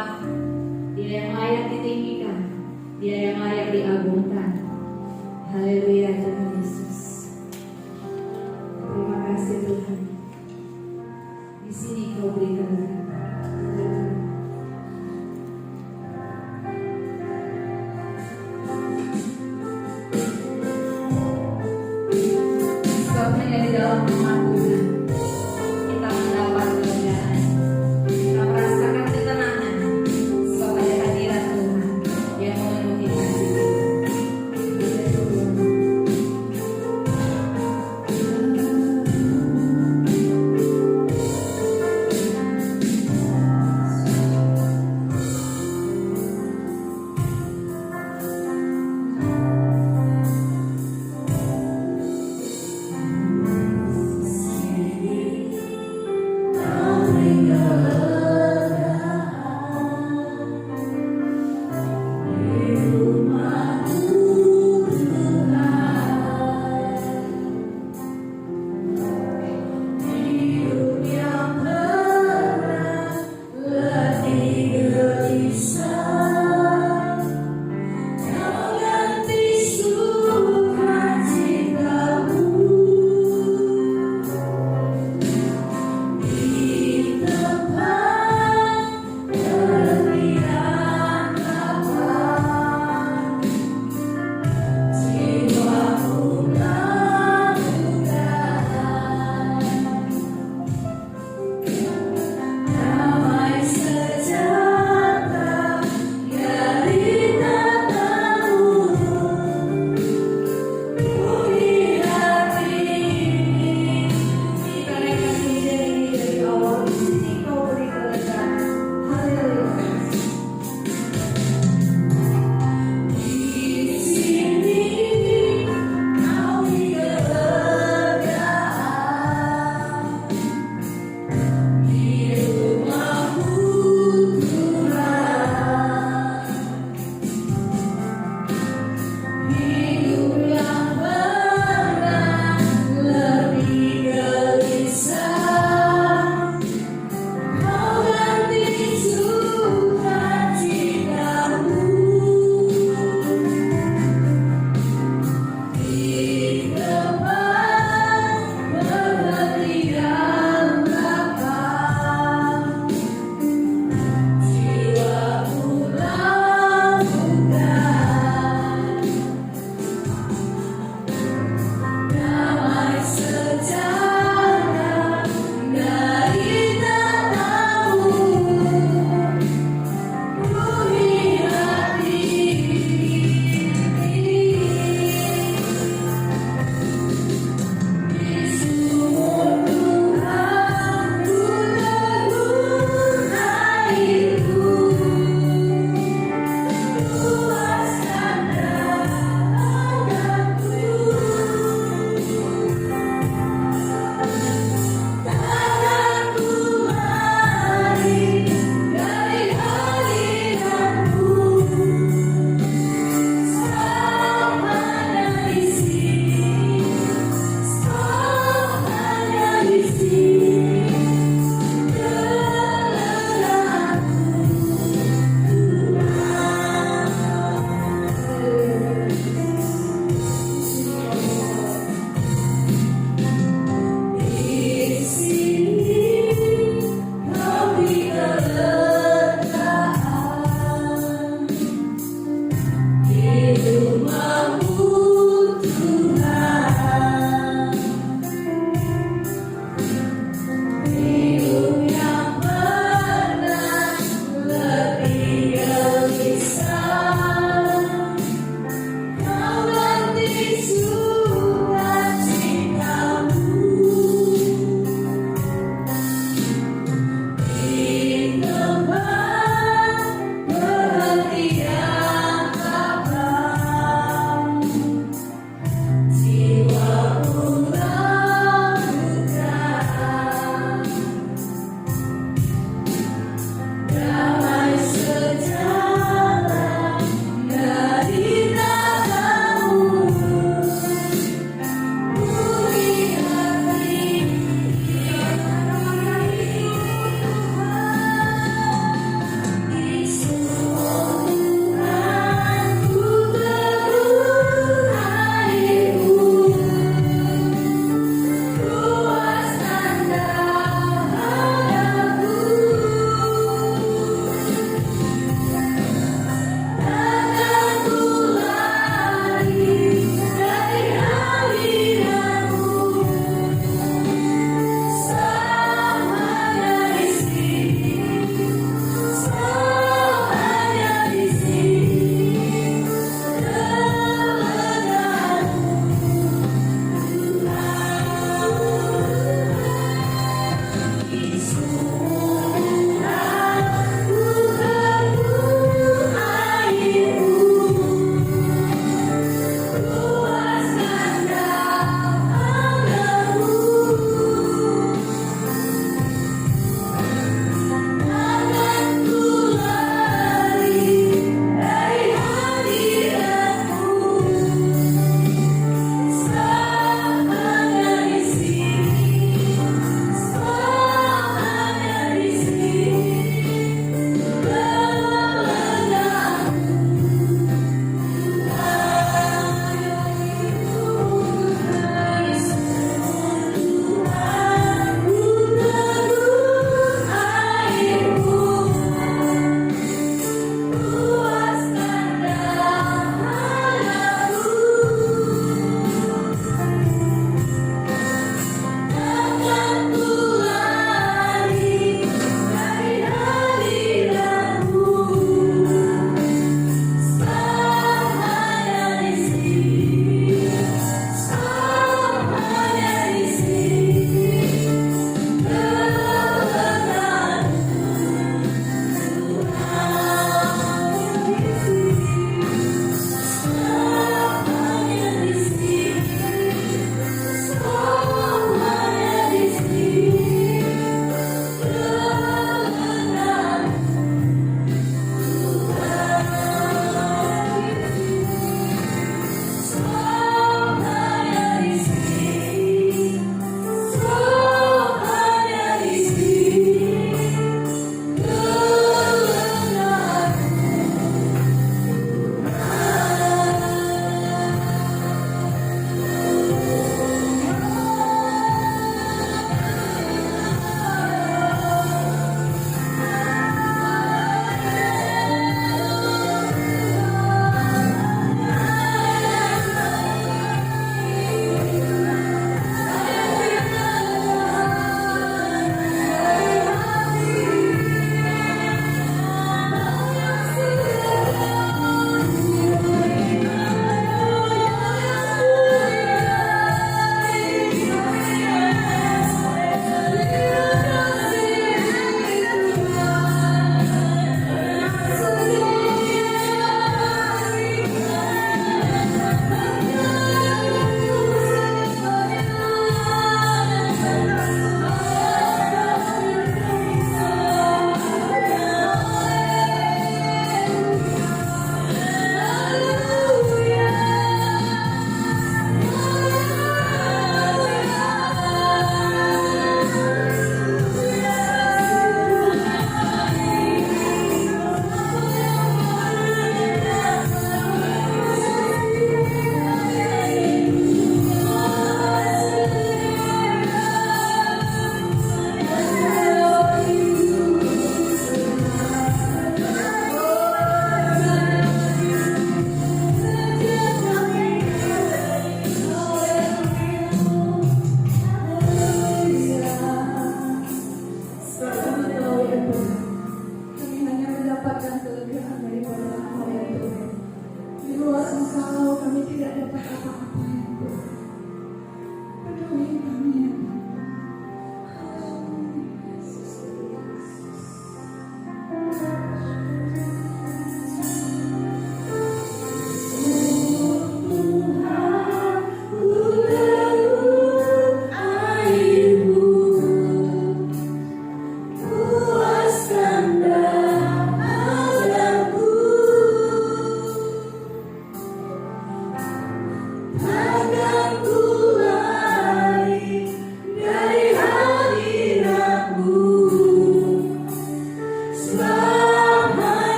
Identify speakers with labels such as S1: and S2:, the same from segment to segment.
S1: Allah. Dia yang layak ditinggikan, Dia yang layak diagungkan. Haleluya Tuhan Yesus. Terima kasih Tuhan. Di sini Kau berikan sebab hanya di dalam rumah Tuhan kita mendapat kemuliaan, kita merasakan ketenangan, sebab ada hadirat Tuhan yang memenuhi hati kita.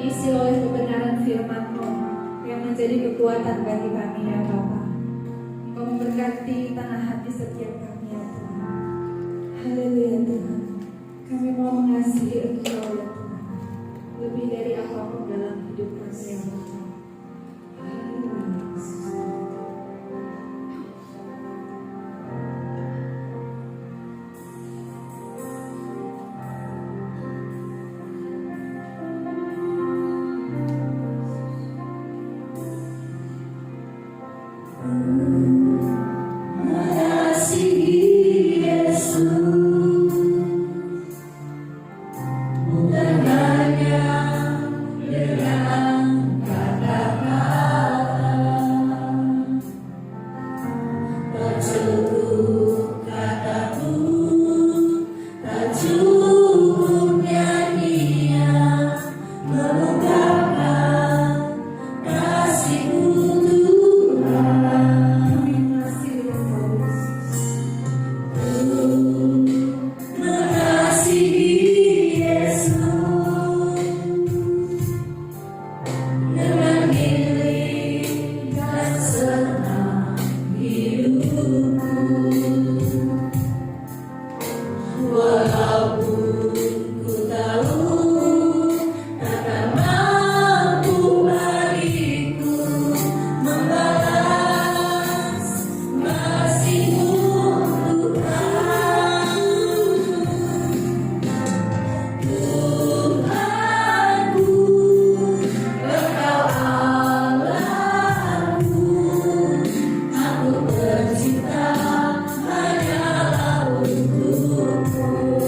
S2: diisi oleh kebenaran firman-Mu yang menjadi kekuatan bagi kami ya Bapa. Engkau memberkati tanah hati setiap kami ya Tuhan. Haleluya Tuhan. Kami mau mengasihi Engkau ya Tuhan, lebih dari apapun dalam hidup kami ya Bapa. Haleluya Yesus.
S3: Mengasihi Yesus, bukan hanya dengan kata-kata, tak cukup kataku, tak cukup nyanyian mengungkapkan kasih-Mu Tuhan. Mengasihi Yesus dengan milik dan senang hidupku, walaupun ku tahu takkan mampu bagiku membalas kasih-Mu Tuhan. Tuhanku, Engkau Allahku, aku tercipta hanyalah untukmu.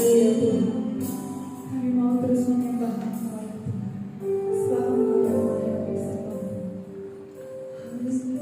S2: Haleluya Tuhan. Kami mau terus menyembah Engkau ya Tuhan. Sebab Engkau yang layak disembah. Haleluya.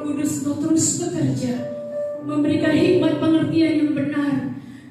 S3: Kudus, Engkau terus bekerja, memberikan hikmat
S4: dengan pengertian yang benar,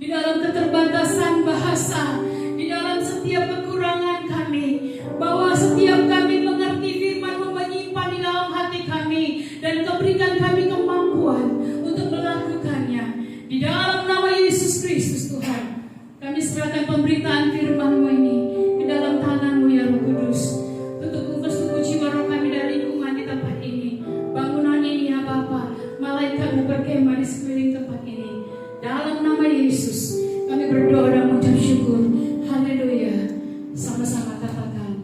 S4: di dalam keterbatasan bahasa, di dalam setiap kekurangan kami, bahwa setiap kami mengerti firman-Mu menyimpan di dalam hati kami, dan Kau berikan kami kemampuan untuk melakukannya. Di dalam nama Yesus Kristus Tuhan, kami serahkan pemberitaan firman-Mu ini ke dalam tangan-Mu ya Roh Kudus. Tutup kukus jiwa roh kami dan lingkungan di tempat ini. Bangunan ini ya Bapa, malaikat-Mu berkemah di sekeliling tempat ini. Dalam nama Yesus kami berdoa dan mengucap syukur. Haleluya. Sama-sama katakan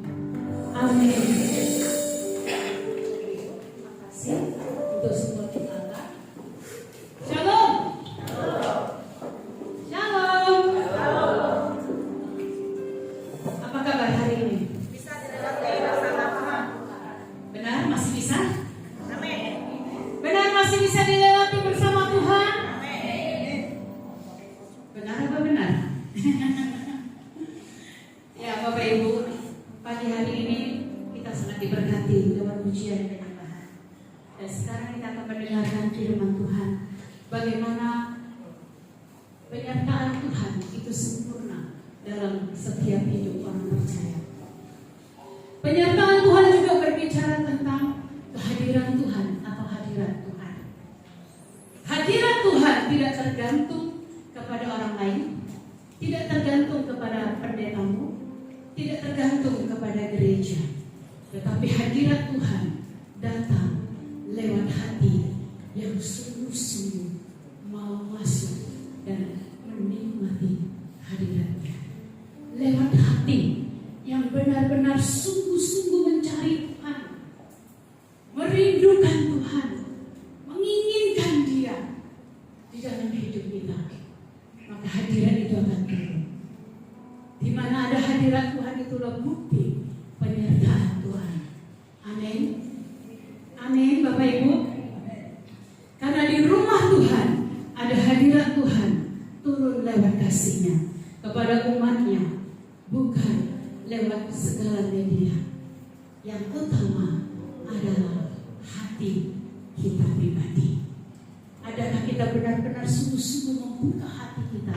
S4: amin. Terima kasih untuk semua kita. Shalom. Shalom. Apa kabar hari ini? Benar masih bisa? Benar masih bisa dilewati bersama Tuhan? Benar apa benar? Ya Bapak Ibu, pagi hari ini kita sangat diberkati lewat pujian dan penyembahan. Dan sekarang kita akan mendengarkan firman Tuhan. Bagaimana penyertaan Tuhan itu sempurna dalam setiap hidup orang percaya. Penyertaan Tuhan juga berbicara tentang kehadiran Tuhan atau hadirat Tuhan. Hadirat Tuhan tidak tergantung kepada orang lain, tidak tergantung kepada pendetamu, tidak tergantung kepada gereja, tetapi hadirat Tuhan datang lewat hati yang sungguh-sungguh mau masuk dan menikmati hadiratnya. Lewat hati yang benar-benar sungguh-sungguh mencari Tuhan, merindukan Tuhan, menginginkan Dia di dalam hidup kita, maka hadirat itu akan turun. Di mana ada hadirat Tuhan, itulah bukti penyertaan Tuhan. Amin. Amin Bapak Ibu. Karena di rumah Tuhan ada hadirat Tuhan turun lewat kasih-Nya kepada umat-Nya, bukan lewat segala media. Yang utama adalah hati kita pribadi. Adakah kita benar-benar sungguh-sungguh membuka hati kita,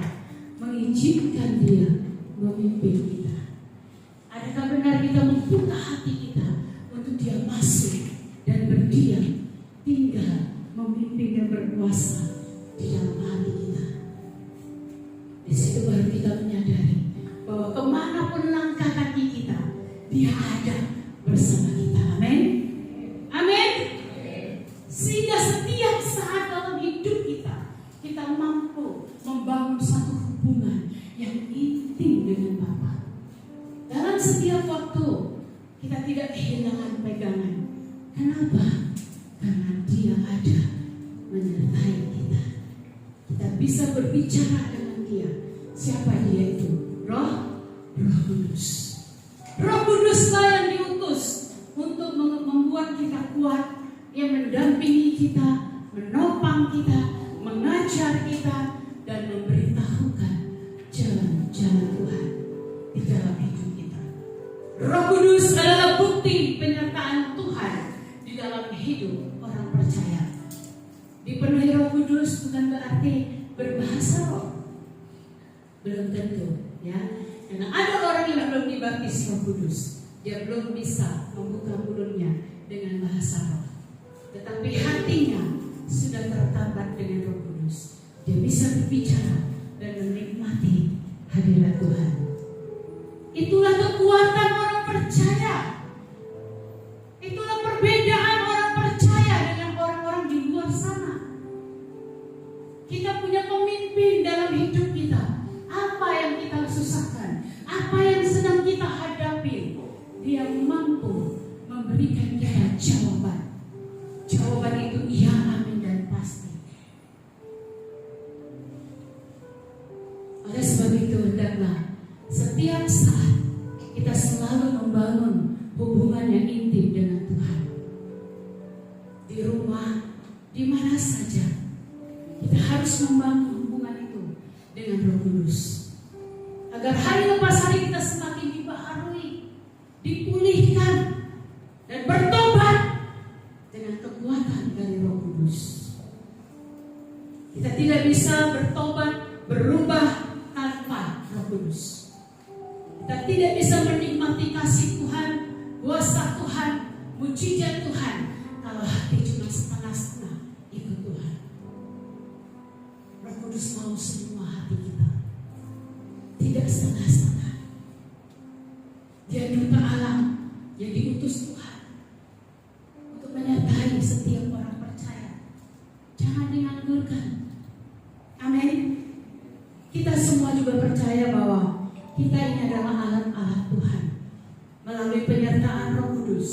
S4: mengizinkan Dia memimpin kita? Adakah benar kita membuka hati kita untuk Dia masuk dan berdiam, tinggal, memimpin dan berkuasa di dalam hati kita? Di situ baru kita menyadari bahwa kemanapun langkah kaki kita, Dia ada bersama kita. Amin. Amin. Sehingga setiap saat dalam hidup kita mampu membangun satu hubungan yang intim dengan Bapa. Dalam setiap waktu kita tidak kehilangan pegangan. Kenapa? Karena Dia ada menyertai kita. Kita bisa berbicara dengan Dia. Siapa Dia itu? Roh Kudus. Roh Kuduslah yang diutus untuk membuat kita kuat, yang mendampingi kita, menopang kita, mengajar kita, dan memberitahukan jalan-jalan Tuhan di dalam hidup kita. Roh Kudus adalah bukti penyertaan Tuhan di dalam hidup orang percaya. Dipenuhi Roh Kudus bukan berarti berbahasa roh. Belum tentu, ya. Karena ada orang yang belum dibaptis Roh Kudus, dia belum bisa membuka mulutnya dengan bahasa roh. Tetapi hatinya sudah tertambat dengan Roh Kudus. Dia bisa berbicara dan menikmati hadirat Tuhan. Itulah kekuatan orang percaya. Itulah perbedaan orang percaya dengan orang-orang di luar sana. Kita punya pemimpin dalam hidup kita. Apa yang kita susahkan, apa yang sedang kita hadapi, Dia mampu memberikan kita jawaban. Jawaban itu iya, amin, dan pasti. Oleh sebab itu, hendaklah setiap saat kita selalu membangun hubungan yang intim dengan Tuhan. Di rumah, di mana saja, kita harus membangun hubungan itu dengan Roh Kudus, agar hari lepas hari kita semakin dibaharui, dipulihkan, dan bertobat dengan kekuatan dari Roh Kudus. Kita tidak bisa bertobat, berubah tanpa Roh Kudus. Kita tidak bisa menikmati kasih Tuhan, kuasa Tuhan, mujizat Tuhan kalau hati cuma setengah-setengah ikut Tuhan. Roh Kudus mau semua hati kita, tidak setengah-setengah. Dia duta Allah yang diutus Tuhan untuk menyertai setiap orang percaya. Jangan dianggurkan. Amin. Kita semua juga percaya bahwa kita ini adalah alat-alat Tuhan. Melalui penyertaan Roh Kudus,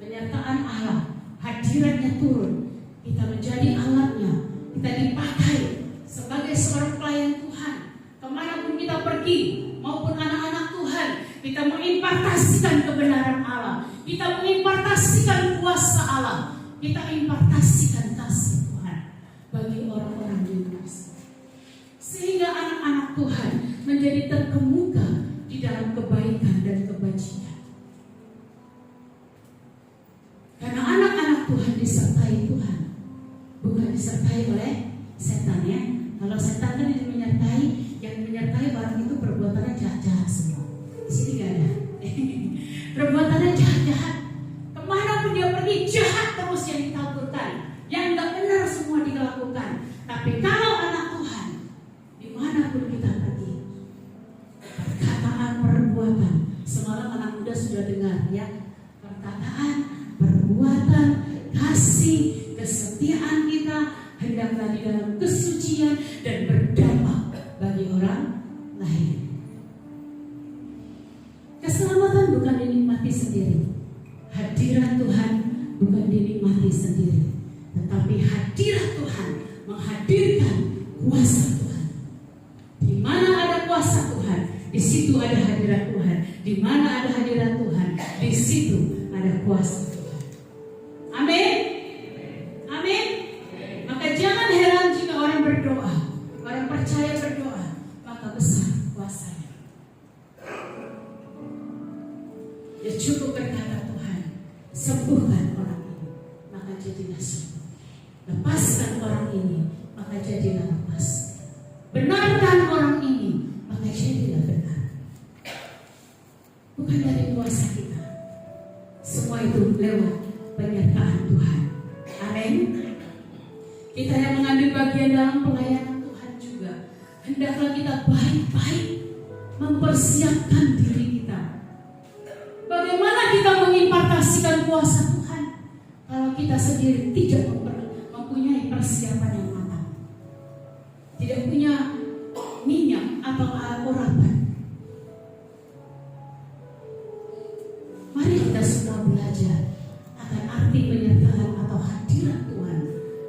S4: penyertaan Allah, hadiratnya turun, kita menjadi alatnya. Kita dipakai sebagai seorang pelayan Tuhan. Kemanapun kita pergi, maupun anak-anak Tuhan, kita mengimpartasikan kebenaran Allah, kita mengimpartasikan kuasa Allah, kita impartasikan kasih Tuhan bagi orang-orang di luar sana. Sehingga anak-anak Tuhan menjadi terkemuka di dalam kebaikan dan kebajikan. Karena anak-anak Tuhan disertai Tuhan, bukan disertai oleh setan ya. Kalau setan kan itu menyertai, yang menyertai orang itu perbuatannya jahat-jahat semua. Di sini gak ada. Perbuatannya jahat-jahat. Kemanapun dia pergi jahat terus yang ditaburkan, yang gak benar semua dilakukan. Tapi kalau anak Tuhan, dimanapun kita pergi, perkataan, perbuatan, semalam anak muda sudah dengar ya, perkataan, perbuatan, kasih, kesetiaan kita hendaklah di dalam kesucian dan berdampak bagi orang lain. Keselamatan bukan dinikmati sendiri, hadirat Tuhan bukan dinikmati sendiri, tetapi hadirat Tuhan menghadirkan kuasa Tuhan. Di mana ada kuasa Tuhan, di situ ada hadirat Tuhan. Di mana ada hadirat Tuhan, di situ ada kuasa Tuhan. Amin. Amin. Maka jangan heran jika orang berdoa, orang percaya berdoa, maka besar kuasanya. Ya cukup berkata Tuhan, sembuhkan orang ini, maka jadilah sembuh. Lepaskan orang ini, maka jadilah lepas. Benarkan orang ini, maka jadilah benar. Bukan dari kuasa kita, semua itu lewat penyertaan Tuhan. Amin. Kita yang mengambil bagian dalam pelayanan Tuhan juga, hendaklah kita baik-baik mempersiapkan diri kita. Bagaimana kita mengimpartasikan kuasa Tuhan kalau kita sendiri tidak mempunyai persiapan yang matang, tidak punya minyak atau urapan? Mari kita semua belajar akan arti penyertaan atau hadirat Tuhan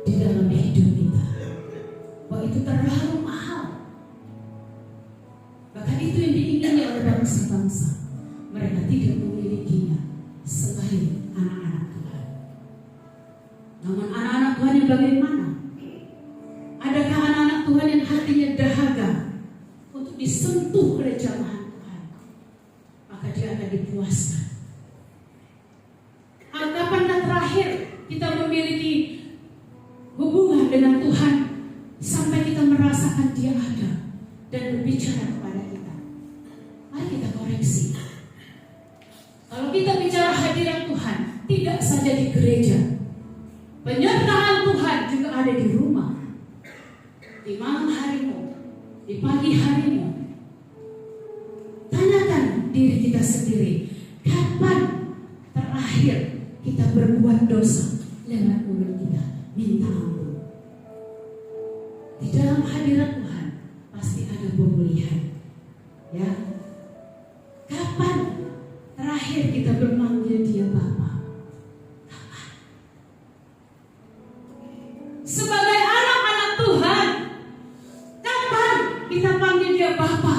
S4: di dalam hidup kita. Bahwa itu terlalu mahal. Bahkan itu yang diingini oleh bangsa-bangsa. Mereka tidak memilikinya selain anak-anak Tuhan. Namun anak-anak Tuhan yang bagaimana? Adakah anak-anak Tuhan yang hatinya dahaga untuk disentuh oleh jamahan Tuhan? Maka dia akan dipuaskan. Kapan terakhir kita memiliki hubungan dengan Tuhan sampai kita merasakan Dia ada dan berbicara kepada kita? Mari kita koreksi. Kalau kita bicara hadirat Tuhan, tidak saja di gereja, penyertaan Tuhan juga ada di rumah, di malam harimu, di pagi harimu. Tanyakan diri kita sendiri, kapan terakhir kita berbuat dosa lewat mulut kita, minta ampun. Di dalam hadirat Tuhan pasti ada pemulihan. Ya, kapan terakhir kita bermanggil Dia Bapa? Kapan? Sebagai anak-anak Tuhan, kapan kita panggil Dia Bapa?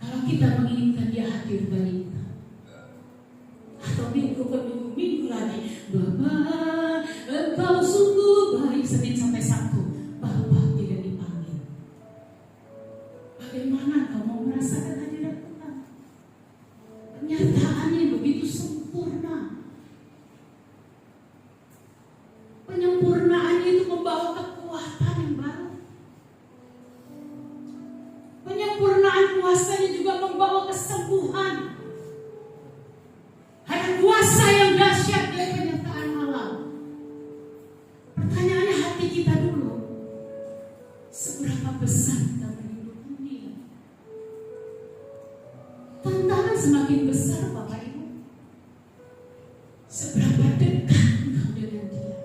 S4: Kalau kita menginginkan Dia hadir bagi kita. Atau minggu ke minggu lagi, Bapa, Engkau sungguh baik, Senin sampai Sabtu, Bapa tidak dipanggil. Bagaimana kau mau merasakan hadirat Tuhan? Penyertaannya begitu sempurna. Penyempurnaannya itu membawa kekuatan yang baru. kuasanya juga membawa kesembuhan. Ada kuasa yang dahsyat dari penyertaan Allah. Pertanyaannya hati kita dulu, seberapa besar kita merindukan Dia? Tantangan semakin besar Bapak Ibu. Seberapa dekat engkau dengan Dia?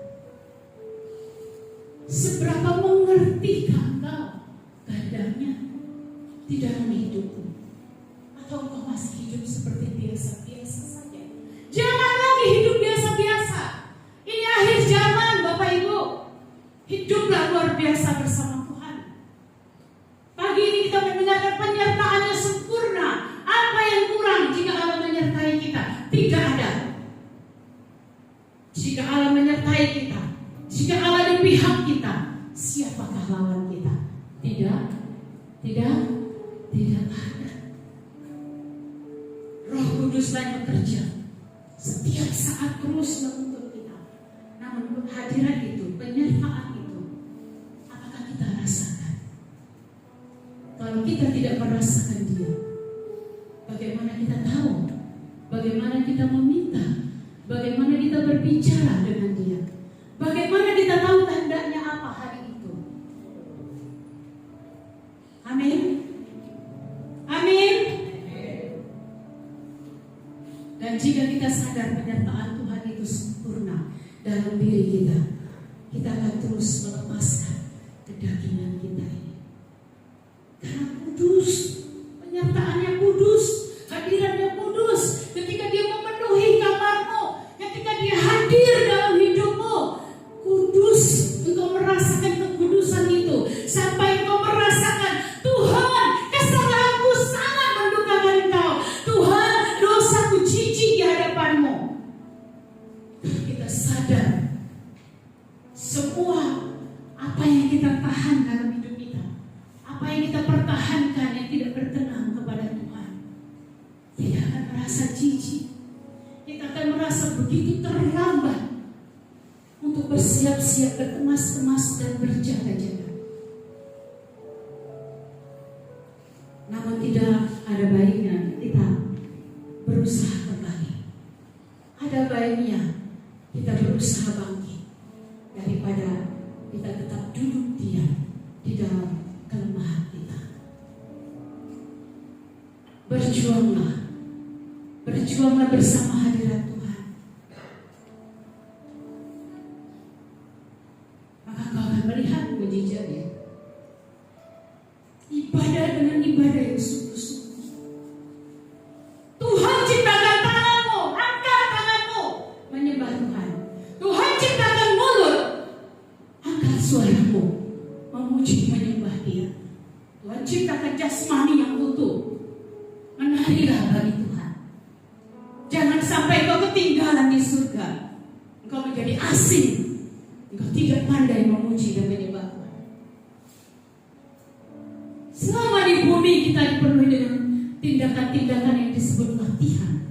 S4: Seberapa mengerti engkau keadaannya di dalam hidupmu? Atau engkau masih hidup seperti biasa-biasa saja? Jangan lagi hidup biasa-biasa. Ini akhir zaman Bapak Ibu. Hiduplah luar biasa bersama Tuhan. Pagi ini kita mendengarkan penyertaan yang sempurna. Apa yang kurang jika Allah menyertai kita? Tidak ada. Jika Allah menyertai kita, jika Allah di pihak kita, siapakah lawan kita? Tidak ada. Roh Kuduslah yang bekerja setiap saat terus menuntut kita. Namun hadirat itu, penyertaan itu, apakah kita rasakan? Kalau kita tidak merasakan Dia, bagaimana kita tahu? Bagaimana kita meminta? Bagaimana kita berbicara dengan Dia? Bagaimana kita tahu tandanya apa hari itu? Amin. Amin. Dan jika kita sadar penyertaan Tuhan itu sempurna dalam diri kita, kita akan terus melepaskan kedagingan kita ini. Karena kudus, penyertaannya kudus, hadirannya kudus. Ketika Dia memenuhi kamarmu, ketika Dia hadir dalam hidupmu, kudus. Engkau merasakan kekudusan itu sampai engkau merasakan, Tuhan, kesalahanku sangat mendukakan Engkau. Tuhan, dosaku jijik di hadapanmu. Kita sadar semua apa yang kita tahan dalam hidup kita, apa yang kita pertahankan yang tidak berkenan kepada Tuhan, tidak akan merasa jijik. Kita akan merasa begitu terlambat untuk bersiap-siap, berkemas-kemas dan berjaga-jaga. Namun tidak ada baiknya kita berusaha kembali. Ada baiknya kita berusaha bangkit daripada kita tetap duduk diam di dalam kelemahan kita. Berjuanglah bersama hadirat Tuhan. Maka kau akan melihat mujizatnya. Ibadah dengan ibadah yang sungguh-sungguh. Tuhan ciptakan tanganmu, angkat tanganmu menyembah Tuhan. Tuhan ciptakan mulut, angkat suaramu memuji menyembah Dia. Tuhan ciptakan jasmani yang utuh, menarilah bagi Tuhan. Jangan sampai kau ketinggalan di surga, engkau menjadi asing, engkau tidak pandai memuji dan menyembah Tuhan. Selama di bumi kita dipenuhi dengan tindakan-tindakan yang disebut latihan.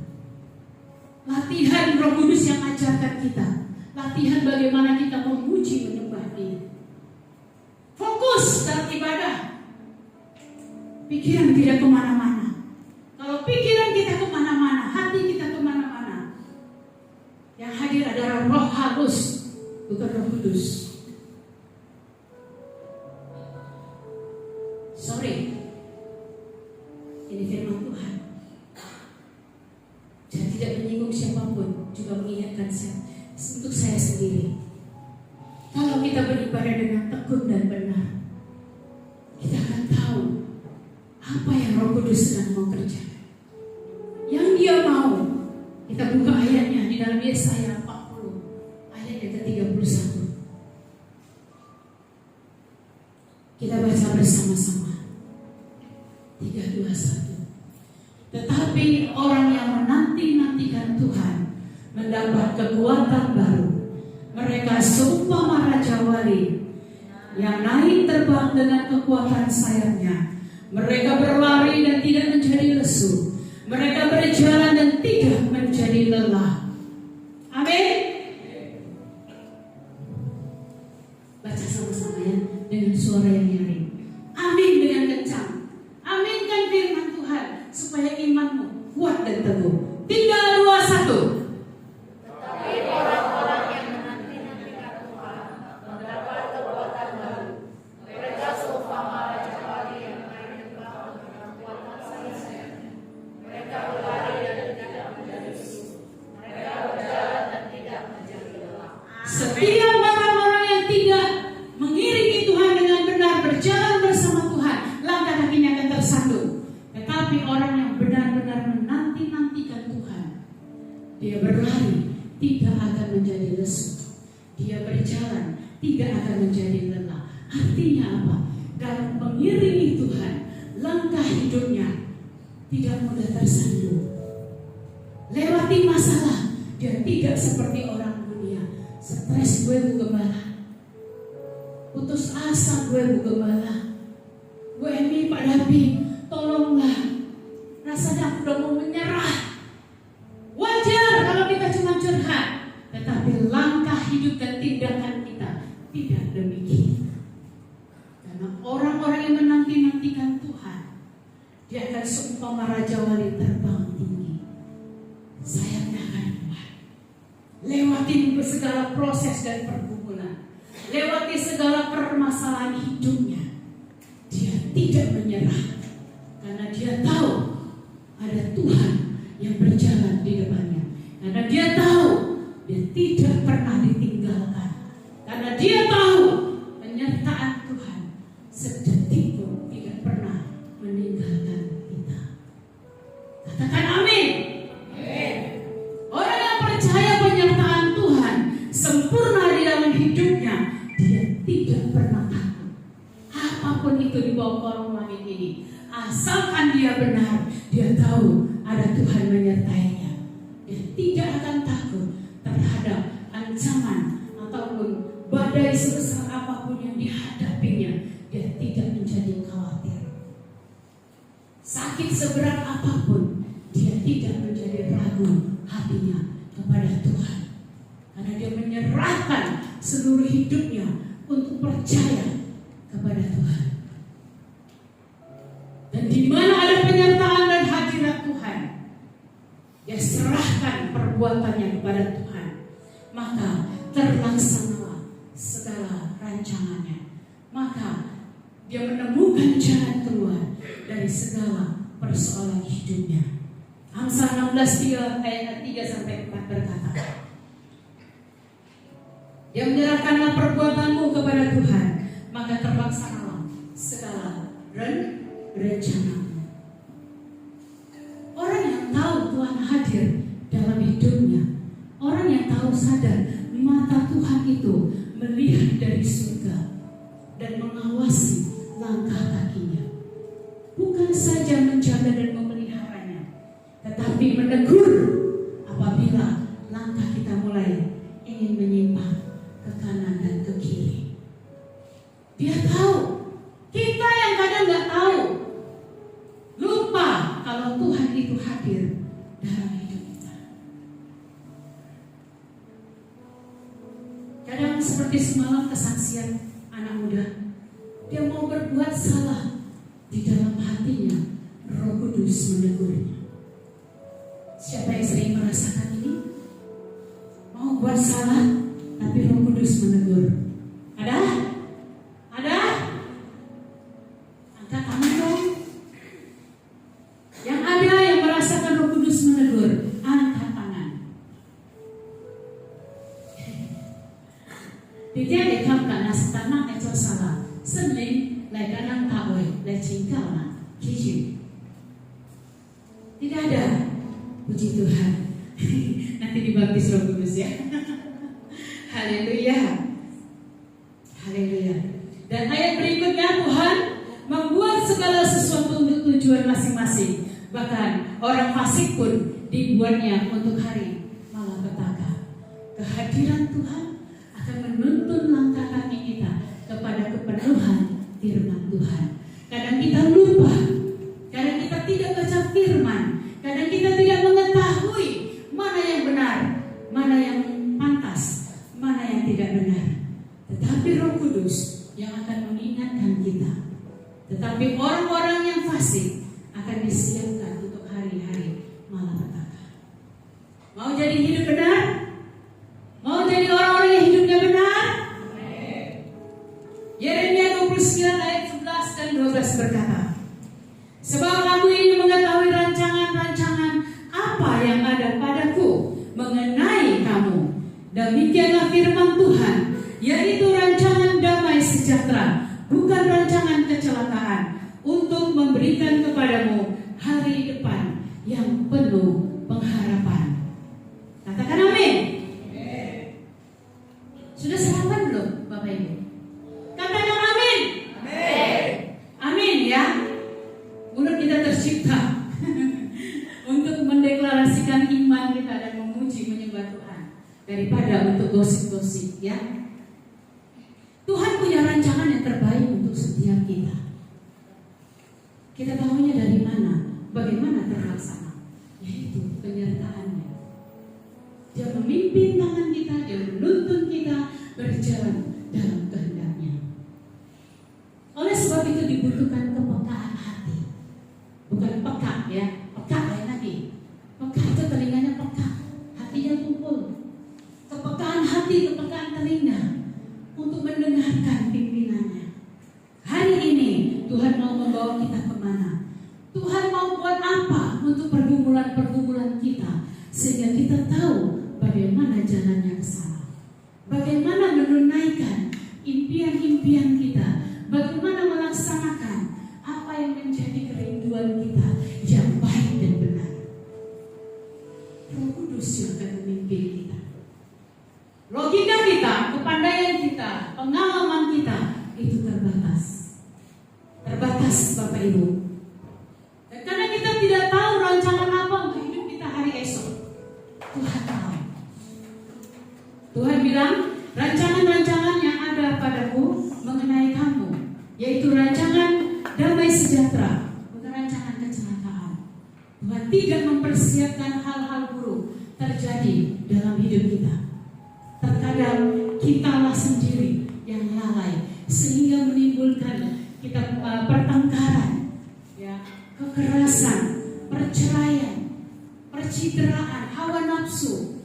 S4: Latihan Roh Kudus yang ajarkan kita. Latihan bagaimana kita memuji menyembah Dia. Fokus dalam ibadah. Pikiran tidak kemana-mana. Kalau pikiran kita kemana-mana, hati kita kemana-mana, yang hadir adalah roh halus, bukan Roh Kudus. Sorry, ini firman Tuhan. Saya tidak menyinggung siapapun, juga mengingatkan untuk saya sendiri. Kalau kita beribadah dengan tekun dan benar, kita akan tahu apa yang Roh Kudus sedang mau kerjakan. Yang Dia mau, kita buka ayatnya di dalam Yesaya 40, ayat yang ke-31. Kita baca bersama-sama. 3, 2, 1. Tetapi orang yang menanti-nantikan Tuhan mendapat kekuatan baru. Mereka seumpama raja wali yang naik terbang dengan kekuatan sayapnya. Mereka berlari dan tidak menjadi lesu. Mereka berjalan dan tidak menjadi lelah. Amin. Baca sama-sama ya dengan suara yang nyaring. Amin dengan kencang. Aminkan firman Tetapi orang yang benar-benar menanti-nantikan Tuhan, dia berlari tidak akan menjadi lesu. Dia berjalan tidak akan menjadi lelah. Artinya apa? Dalam mengiringi Tuhan, langkah hidupnya tidak mudah tersandung. Lewati masalah, dia tidak seperti orang dunia. Stres gue Bu Gembala, putus asa gue Bu Gembala, gue ini Pak Dabi, tolonglah, rasanya aku udah mau menyerah. Wajar kalau kita cuma curhat, tetapi langkah hidup dan tindakan kita tidak demikian. Karena orang-orang yang menanti-nantikan Tuhan, dia akan seumpama Raja Wali terbang tinggi. Sayapnya akan kuat. Lewati segala proses dan pergumulan, lewati segala permasalahan hidupnya, dia tidak menyerah. Karena dia tahu ada Tuhan yang berjalan di depannya. Karena dia tahu dia tidak pernah ditinggalkan. Karena dia tahu penyertaan Tuhan sedetik pun tidak pernah meninggalkan kita. Katakan amin. Orang yang percaya penyertaan Tuhan sempurna di dalam hidupnya, dia tidak pernah takut. Apapun itu di bawah kolong langit ini, asalkan dia benar, dia tahu ada Tuhan menyertainya. Dia tidak akan takut terhadap ancaman ataupun badai sebesar apapun yang dihadapinya. Dia tidak menjadi khawatir. Sakit seberat apapun, dia tidak menjadi ragu hatinya kepada Tuhan. Karena dia menyerahkan seluruh hidupnya untuk percaya kepada Tuhan. Dan di mana ada penyertaan dan hadirat Tuhan, dia serahkan perbuatannya kepada Tuhan, maka terlaksanalah segala rancangannya. Maka dia menemukan jalan keluar dari segala persoalan hidupnya. Amsal 16 ayat 3-4 berkata, dia menyerahkanlah perbuatanmu kepada Tuhan, maka terlaksanalah segala rencanamu. Orang yang tahu Tuhan hadir dalam hidupnya, orang yang tahu sadar mata Tuhan itu melihat dari surga dan mengawasi langkah kakinya, bukan saja menjaga dan memeliharanya, tetapi menegur apabila langkah kita mulai ingin menyimpang ke kanan dan ke kiri. Dia tahu, kita yang kadang nggak tahu, lupa kalau Tuhan itu hadir dalam hidup kita. Kadang seperti semalam kesaksian anak muda, dia mau berbuat salah, di dalam hatinya Roh Kudus menegurnya. Siapa yang sering merasakan ini? Mau buat salah, tapi Roh Kudus menegur. Ada? Ada? Angkat tangan dong. Yang ada yang merasakan Roh Kudus menegur, angkat tangan. Di tiada kamkan nasi tanah itu salah. Senin, lai kanang tawe, lai cingkau na, kiju. Tidak ada. Puji Tuhan. Nanti dibaptis Roh Kudus ya. Haleluya. Haleluya. Dan ayat berikutnya, Tuhan membuat segala sesuatu untuk tujuan masing-masing. Bahkan orang fasik pun dibuatnya untuk hari malapetaka. Kehadiran Tuhan akan menuntun langkah kaki kita kepada kepenuhan firman Tuhan. Kadang kita lupa, kadang kita tidak baca firman, kadang kita tidak mengetahui mana yang benar, mana yang pantas, mana yang tidak benar. Tetapi Roh Kudus yang akan mengingatkan kita. Tetapi orang-orang yang fasik akan disiapkan untuk hari-hari malapetaka. Mau jadi hidup benar? Mau jadi orang-orang yang hidupnya benar? Yeremia 29 ayat 11 dan 12 berkata, sebab aku ini mengetahui rancangan-rancangan apa yang ada padaku mengenai kamu. Demikianlah firman Tuhan, yaitu rancangan damai sejahtera, bukan rancangan kecelakaan, untuk memberikan kepadamu hari daripada untuk gosip-gosip, ya. Tuhan punya rancangan yang terbaik untuk setiap kita. Kita tahunya dari mana, bagaimana terlaksana, yaitu penyertaannya. Dia memimpin tangan kita, dia menuntun kita berjalan dalam kehendaknya. Oleh sebab itu dibutuhkan kepekaan hati. Bukan peka, ya, peka lain lagi. Peka itu telinganya peka, hatinya tumpul. Kepekaan hati, kepekaan telinga untuk mendengarkan pimpinannya. Hari ini Tuhan mau membawa kita kemana? Tuhan mau buat apa untuk pergumulan-pergumulan kita, sehingga kita tahu bagaimana jalannya ke sana, bagaimana menunaikan impian-impian kita, bagaimana melaksanakan apa yang menjadi kerinduan kita yang baik dan benar. Roh Kudus yang akan memimpin kita. Logika kita, kepandaian kita, pengalaman kita itu terbatas. Terbatas, Bapak Ibu. Dan karena kita tidak tahu rancangan apa untuk hidup kita hari esok, Tuhan tahu. Tuhan bilang, rancangan-rancangan yang ada padaku mengenai kamu, yaitu rancangan damai sejahtera, bukan rancangan kecelakaan. Tuhan tidak mempersiapkan hal-hal buruk terjadi dalam hidup kita. Terkadang kitalah sendiri yang lalai, sehingga menimbulkan kita pertengkaran, ya, kekerasan, perceraian, percideraan, hawa nafsu.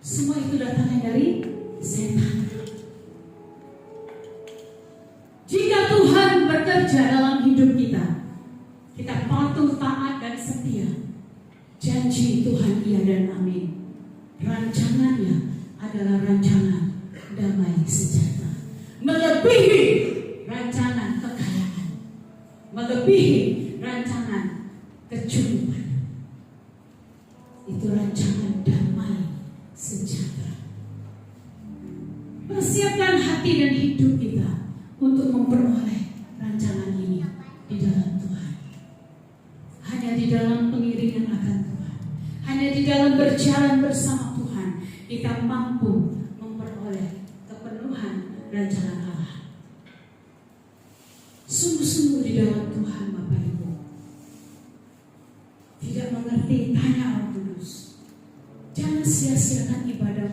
S4: Semua itu datangnya dari setan. Jika Tuhan bekerja dalam hidup kita, kita patuh, taat, dan setia. Janji Tuhan iya dan amin. Rancangannya adalah rancangan damai sejahtera, melebihi rancangan kekayaan, melebihi rancangan kecurigaan. Itu rancangan damai sejahtera. Persiapkan hati dan hidup kita untuk memperoleh rancangan ini di dalam Tuhan. Hanya di dalam pengiringan akan Tuhan, hanya di dalam berjalan bersama Tuhan, kita mampu memperoleh kepenuhan rancangan Allah. Sungguh-sungguh di dalam Tuhan, Bapak Ibu. Tidak mengerti, tanya Roh Kudus. Jangan sia-siakan ibadah.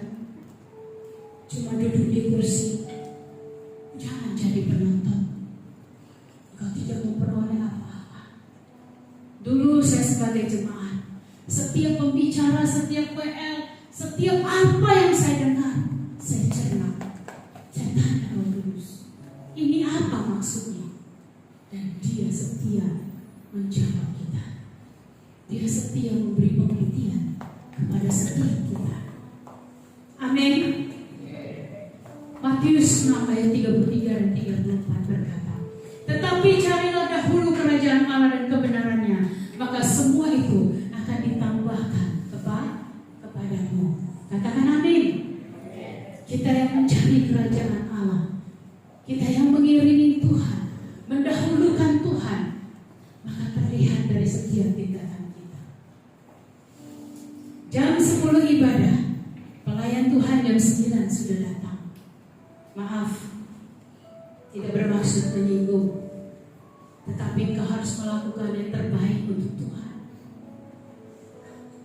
S4: Cuma duduk di kursi. Jangan jadi penonton. Engkau tidak memperoleh apa-apa. Dulu saya sebagai jemaat, setiap pembicara, setiap WL, setiap apa yang saya dengar, saya cerna. Saya tanya Roh Kudus, ini apa maksudnya? Dan Dia setia menjawab kita. Dia setia memberi pengertian kepada setiap kita. Amin. Matius 6 ayat 33 dan 34 berkata, tetapi carilah dahulu kerajaan Allah dan kebenarannya, maka semua itu akan ditambahkan kepadamu. Katakan amin. Kita yang mencari kerajaan Allah, kita yang mengiringi Tuhan, mendahulukan Tuhan, maka terlihat dari setiap tindakan kita. Jam 10 ibadah, pelayan Tuhan jam 9 sudah datang. Maaf, tidak bermaksud menyinggung, tetapi engkau harus melakukan yang terbaik untuk Tuhan.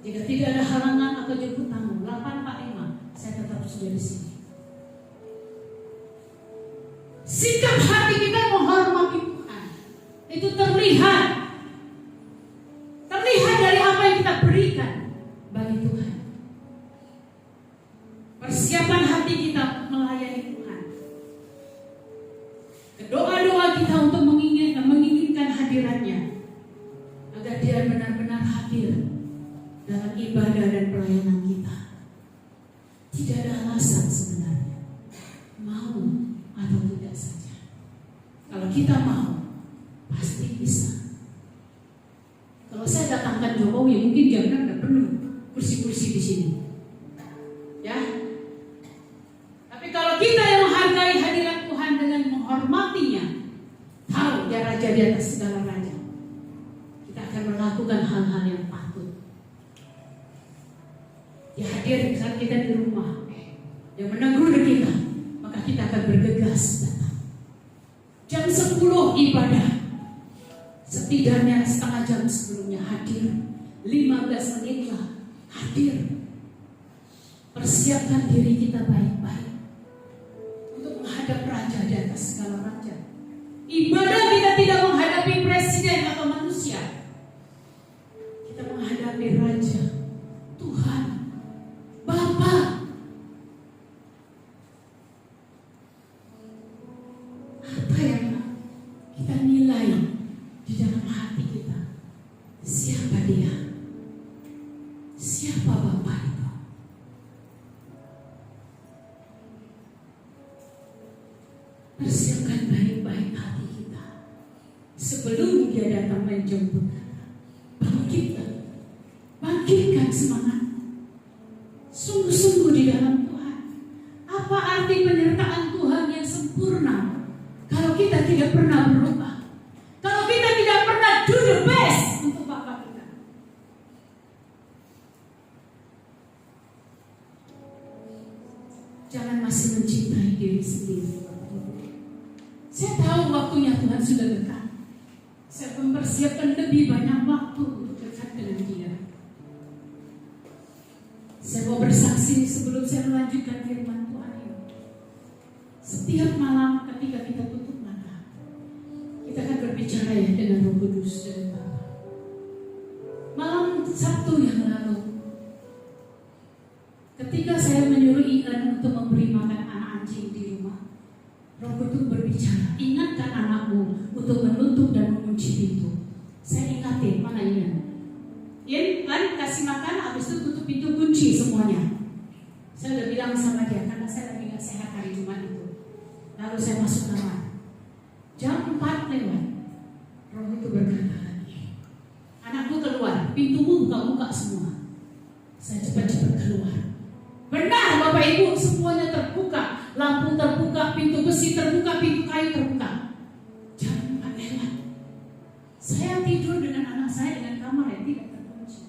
S4: Jika tidak ada halangan atau jemputanmu, 8:45, saya tetap sudah di sini. Sikap hati kita menghormati Tuhan itu terlihat dari apa yang kita berikan bagi Tuhan. Persiapan hati kita melayani Tuhan. Doa-doa kita untuk menginginkan hadiratnya, agar Dia benar-benar hadir dalam ibadah dan pelayanan kita. Tidak ada alasan sebenarnya, mau atau tidak saja. Kalau kita mau, pasti bisa. Kalau saya datangkan Jokowi, mungkin jam 6 udah penuh kursi-kursi di sini, ya. Tapi kalau kita yang menghargai hadirat Tuhan dengan menghormatinya, tahu Dia raja di atas segala raja, kita akan melakukan hal-hal yang patut. Dia hadir saat kita di rumah, yang menegur kita, maka kita akan bergegas datang. Jam 10 ibadah, setidaknya setengah jam sebelumnya hadir, 15 menitlah hadir. Persiapkan diri kita baik-baik untuk menghadap Raja di atas segala raja. Ibadah kita tidak menghadapi presiden atau manusia, kita menghadapi Raja, Tuhan, Bapa. Apa yang kita nilai di dalam hati kita? Siapa Dia? Siapa Bapa itu? Persiapkan baik-baik hati kita sebelum Dia datang menjemput kita. Bangkitlah, bangkitkan semangat. Sungguh-sungguh di dalam Tuhan. Apa arti penyertaan Tuhan yang sempurna kalau kita tidak pernah berubah? Kalau kita tidak pernah do the best untuk Bapa kita. Jangan masih mencintai diri sendiri. Saya tahu waktunya Tuhan sudah dekat. Saya mempersiapkan lebih banyak waktu untuk dekat dengan Dia. Saya mau bersaksi sebelum saya melanjutkan firman Tuhan ini. Setiap malam ketika kita tutup mata, kita akan berbicara ya dengan Roh Kudus dan Bapa. Malam Sabtu yang lalu, ketika saya menyuruh Ian untuk memberi makan anak anjing di rumah, Roh Kudus berbicara, ingatkan anakmu untuk menutup dan mengunci pintu. Saya ingatin, mana Ian? Ian kan kasih makan, habis itu tutup pintu, kunci semuanya. Saya udah bilang sama dia, karena saya lagi gak sehat hari Jumat itu. Lalu saya masuk kamar. Jam 4 lewat, Roh itu berkata lagi, anakku keluar, pintumu buka-buka semua. Saya cepat-cepat keluar. Benar Bapak Ibu, semuanya terbuka. Lampu terbuka, pintu besi terbuka, pintu kayu terbuka. Jam 4 lewat. Saya tidur dengan anak saya dengan kamar yang tidak terkunci.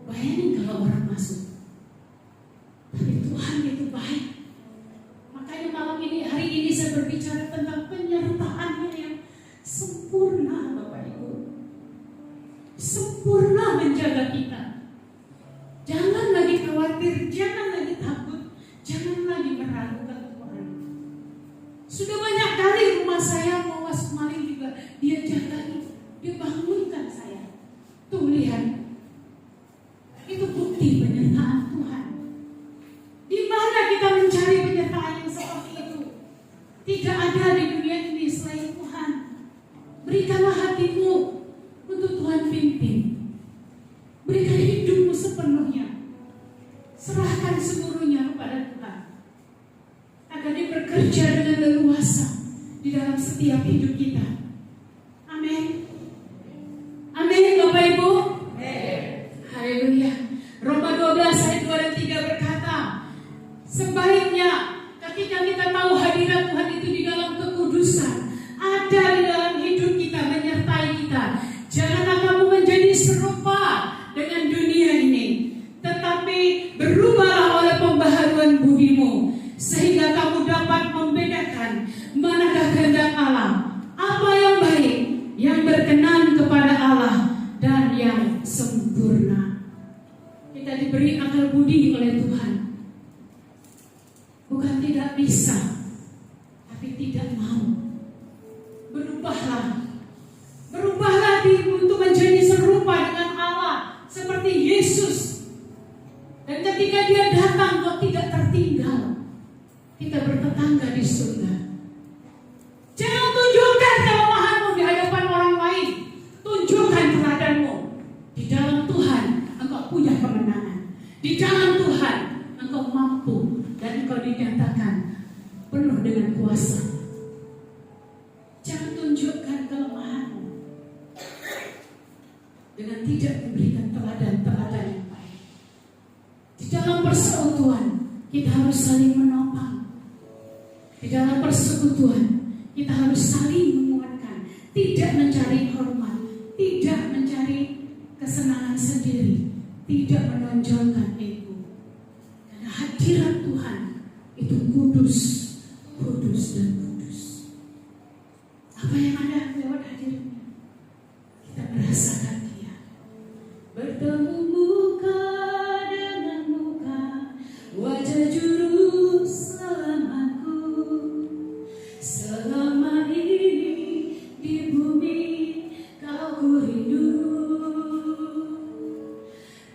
S4: Bayangin kalau orang masuk. Tapi Tuhan itu baik. Makanya malam ini, hari ini saya berbicara tentang penyertaan-Nya yang sempurna Bapak Ibu. Sempurna menjaga kita. Jangan lagi khawatir, jangan lagi takut, jangan lagi meragukan Tuhan. Sudah banyak kali rumah saya mau masuk maling juga, Dia jagain, Dia bangunkan saya. Tuh lihat, itu bukti penyertaan Tuhan. Di mana kita mencari penyertaan yang seperti itu? Tidak ada di dunia ini selain Tuhan. Berikanlah hatimu untuk Tuhan pimpin. Berikan hidupmu sepenuhnya. Serahkan seluruhnya kepada Tuhan. Agar Dia bekerja dengan leluasa di dalam setiap hidup kita. Amin. Amin Bapak Ibu. Haleluya. Roma 12 ayat 2 dan 3 berkata, sebaiknya ketika kita tahu hadirat Tuhan itu di dalam kekudusan, ada di dalam hidup kita, menyertai kita, janganlah kamu menjadi serupa dengan dunia ini, tetapi berubahlah oleh pembaharuan budimu, sehingga kamu dapat membedakan manakah kehendak Allah, apa yang baik, yang berkenan kepada Allah, dan yang sempurna. Kita diberi akal budi oleh Tuhan. Bukan tidak bisa, tapi tidak mau. Berubahlah. Berubahlah diri untuk menjadi serupa dengan Allah seperti Yesus. Dan ketika Dia datang, kau tidak tertinggal. Kita bertetangga di surga. Jangan tunjukkan kelemahanmu di hadapan orang lain. Tunjukkan teladanmu. Di dalam Tuhan engkau punya kemenangan. Di dalam Tuhan engkau mampu dan engkau dinyatakan penuh dengan kuasa. Jangan tunjukkan kelemahanmu dengan tidak memberikan teladan-teladan yang baik. Di dalam persekutuan kita harus saling menopang. Di dalam persekutuan kita harus saling menguatkan, tidak mencari hormat, tidak mencari kesenangan sendiri, tidak menonjolkan ego. Karena hati hadirat Tuhan itu kudus, kudus dan kudus. Apa yang ada lewat hadiratnya? Kita merasakan Dia. Bertemu muka dengan muka, wajah juru selamatku. Selama ini di bumi Kau ku rindu,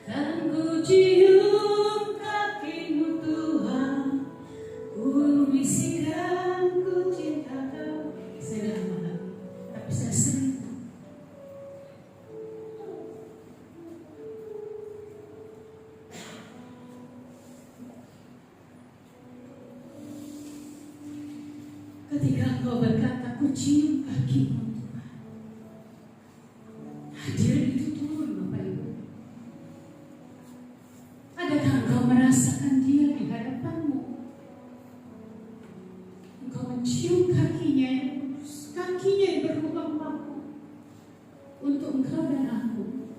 S4: kan ku cium kakimu Tuhan, ku bisikan ku cinta Kau. Saya dah lama lagi, tapi saya sering. Ketika Engkau berkata, ku cium kakimu Tuhan, hadirat itu turun Bapak Ibu. Adakah engkau merasakan Dia di hadapanmu? Engkau mencium kakinya yang kudus, kakinya yang berlubang paku untuk engkau dan aku.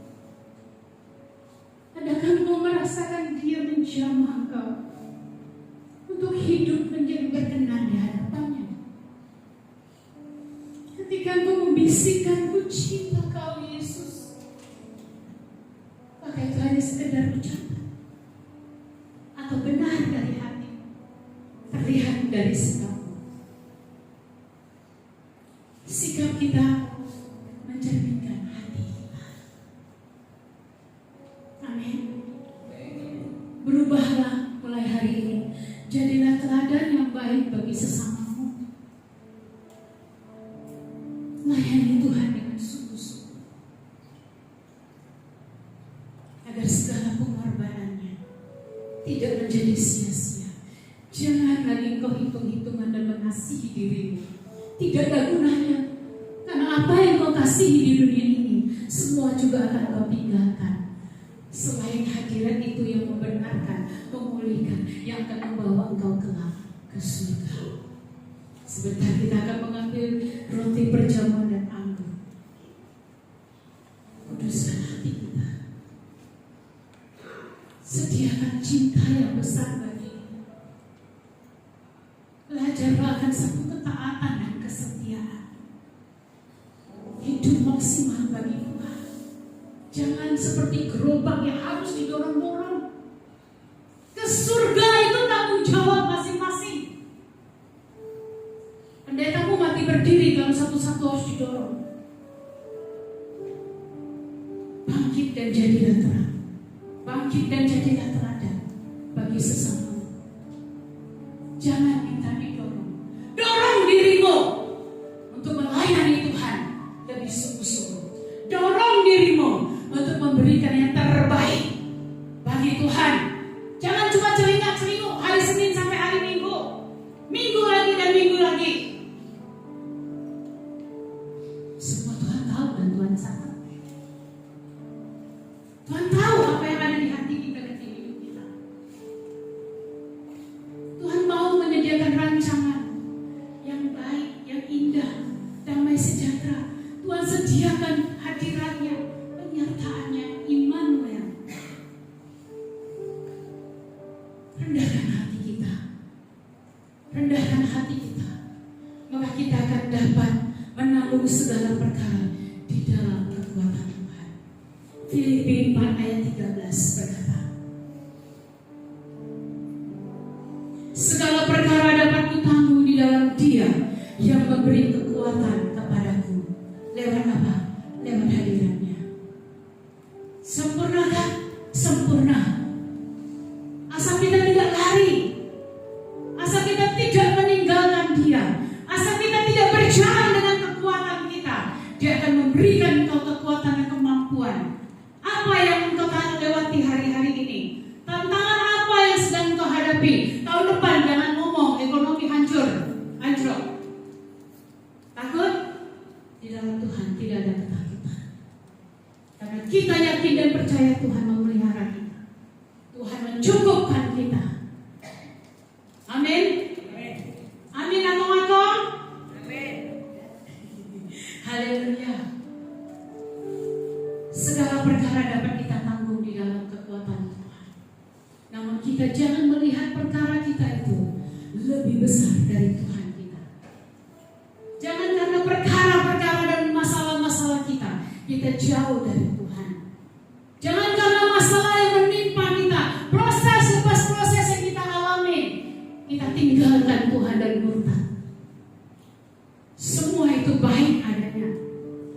S4: Adakah engkau merasakan Dia menjamah engkau untuk hidup menjadi berkenan di hadapannya? Ketika engkau membisikkan, ku cinta Kau Yesus, maka itu hanya sekedar ucapan atau benar dari hati, terlihat dari sikapmu. Sikap kita mencerminkan hati kita. Amin. Berubahlah mulai hari ini, jadilah teladan yang baik bagi sesamamu. Layani Tuhan dengan sungguh-sungguh, agar segala pengorbanannya tidak menjadi sia-sia. Jangan lagi kau hitung-hitungan dan mengasihi dirimu. Tidak ada gunanya, karena apa yang kau kasihi di dunia ini semua juga akan kau tinggalkan. Selain hadirat itu yang membenarkan, memulihkan, yang akan membawa engkau kelak ke surga. Sebentar kita akan mengambil roti perjamuan dan anggur. Kuduskan hati kita. Sediakan cinta yang besar baginya. Belajarlah akan satu ketaatan dan kesetiaan. Hidup maksimal bagi Tuhan. Jangan seperti gerobak yang harus didorong-dorong. Ke surga itu tanggung jawab masing-masing. Pendetamu mati berdiri kalau satu-satu harus didorong. Bangkit dan jadilah terang. Bangkit dan jadilah teladan bagi sesama. Jangan minta didorong. Dorong dirimu untuk melayani Tuhan lebih sungguh-sungguh. Dorong dirimu untuk memberikan yang terbaik bagi Tuhan. Jangan cuma celingak-celinguk hari Senin sampai hari Minggu. Minggu lagi dan minggu lagi. Semua Tuhan tahu dan Tuhan sangat. Tuhan tahu apa yang ada di hati kita dan di hidup kita. Tuhan mau menyediakan rancangan yang baik, yang indah, damai sejahtera. Tuhan sediakan hadiratnya, penyertaannya, Immanuel. Rendahkan hati kita. Rendahkan hati kita. Maka kita akan dapat menanggung segala perkara di dalam kekuatan Tuhan. Filipi 4 ayat 13 berkata, segala perkara dapat kutanggung di dalam Dia yang memberi kekuatan kepadaku. Lewat apa? Lewat hadiratnya. Sempurnakah? Sempurna. Asal kita tidak lari, asal kita tidak meninggalkan Dia, asal kita tidak berjalan dengan kekuatan kita, Dia akan memberikan engkau kekuatan dan kemampuan. Apa yang engkau lewati hari-hari ini? Tantangan apa yang sedang engkau hadapi? Tahun depan jangan ngomong ekonomi hancur, anjlok. Takut? Di dalam Tuhan tidak ada ketakutan. Karena kita yakin dan percaya Tuhan memelihara kita. Tuhan mencukupkan kita. Amin. Amin atau ngomong? Amin. Haleluya. Segala perkara dapat kita tanggung di dalam kekuatan Tuhan. Namun kita kita jangan melihat perkara kita itu lebih besar dari Tuhan kita. Jangan karena perkara-perkara dan masalah-masalah kita jauh dari Tuhan. Jangan karena masalah yang menimpa kita, proses lepas proses yang kita alami, kita tinggalkan Tuhan dan murtad. Semua itu baik adanya.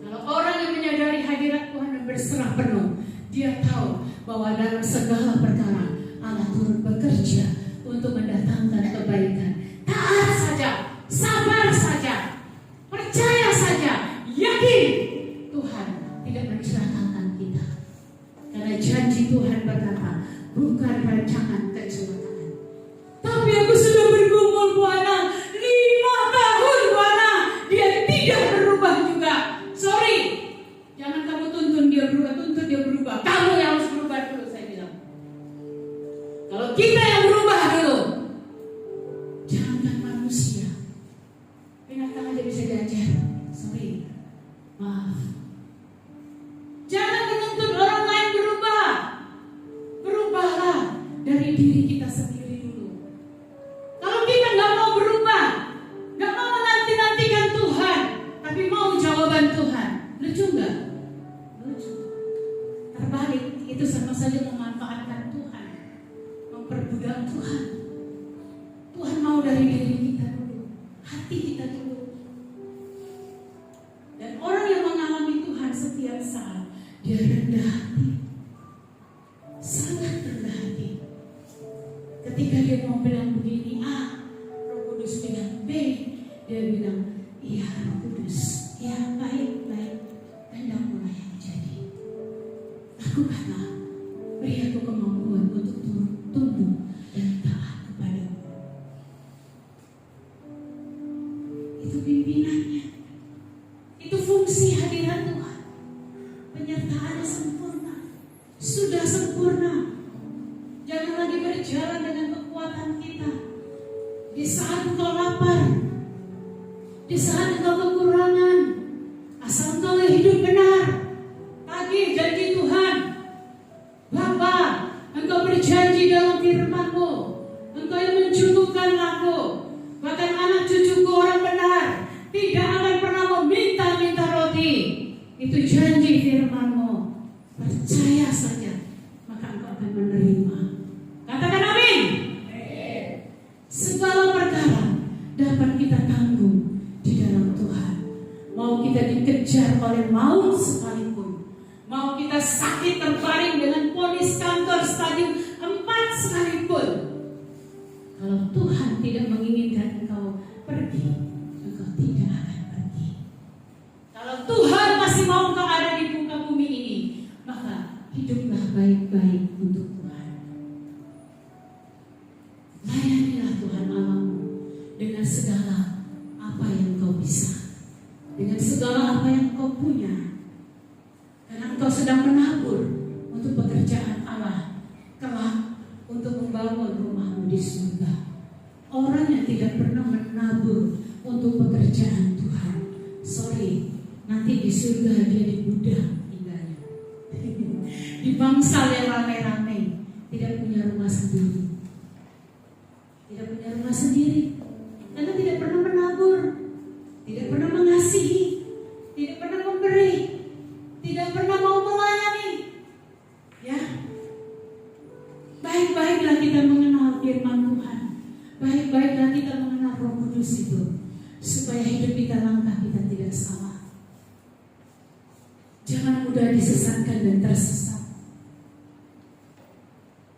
S4: Kalau orang yang menyadari hadirat Tuhan dan berserah penuh, dia tahu bahwa dalam segala perkara Allah turut bekerja untuk mendatangkan kebaikan. Taat saja, sabar saja, percaya saja, yakin Tuhan tidak mencelakakan kita. Karena janji Tuhan berkata, bukan rancangan kecelakaan. Tapi aku sudah bergumul Buana, 5 tahun Buana, dia tidak berubah juga. Sorry, jangan kamu tuntun dia berubah, kamu yang harus berubah dulu, saya bilang. Kalau kita yang berubah dulu, jangankan manusia, binatang aja bisa diajar. Sorry, maaf. Jangan menuntut orang lain berubah. Berubahlah dari diri kita sendiri dulu. Kalau kita nggak mau berubah, nggak mau menanti-nantikan Tuhan, tapi mau jawaban Tuhan, lucu nggak? Lucu. Terbalik, itu sama saja memanfaatkan Tuhan, memperbudak Tuhan. Tuhan mau dari diri kita dulu, hati kita dulu. Dan orang yang mengalami Tuhan setiap saat, dia rendah hati, sangat rendah hati. Ketika dia mau bilang begini A, Roh Kudus bilang B, dia bilang iya Roh Kudus, ya baik, kehendakmu yang jadi. Lakukanlah, beri aku kemampuan untuk tunduk dan taat kepadamu. Itu pimpinannya, itu fungsi hadirat Tuhan. Penyertaannya sempurna, sudah sempurna. Jangan lagi berjalan dengan kekuatan kita. Di saat engkau lapar, di saat engkau kekurangan, asal engkau hidup benar, tagih janji Tuhan. Bapa, engkau berjanji dalam firman-Mu, engkau yang mencukupkan aku, bahkan anak cucuku orang benar tidak akan pernah meminta-minta roti. Itu janji firman-Mu. Percaya saja, maka engkau akan menerima. Katakan amin. Segala perkara dapat kita tanggung di dalam Tuhan. Mau kita dikejar oleh maut sekalipun, mau kita sakit terbaring dengan vonis kanker stadium 4 sekalipun, kalau Tuhan tidak menginginkan engkau pergi, engkau tidak akan pergi. Kalau Tuhan masih mau engkau ada di muka bumi ini, maka hiduplah baik-baik untuk Tuhan. Layanilah Tuhan Allahmu dengan segala apa yang kau bisa, dengan segala apa yang kau punya. Karena engkau sedang menabur untuk pekerjaan Allah kelak, untuk membangun rumahmu di surga. Orang yang tidak pernah menabur untuk pekerjaan Tuhan, sorry, nanti di surga dia digudang tinggalnya. Di bangsal yang rame-rame, tidak punya rumah sendiri. Tidak punya rumah sendiri karena tidak pernah menabur, tidak pernah mengasihi, tidak pernah memberi, tidak pernah mau melayani. Ya, baik-baiklah kita mengenal firman Tuhan, baik-baiklah kita mengenal Roh Kudus itu, supaya hidup kita langkah kita tidak salah. Jangan mudah disesatkan dan tersesat.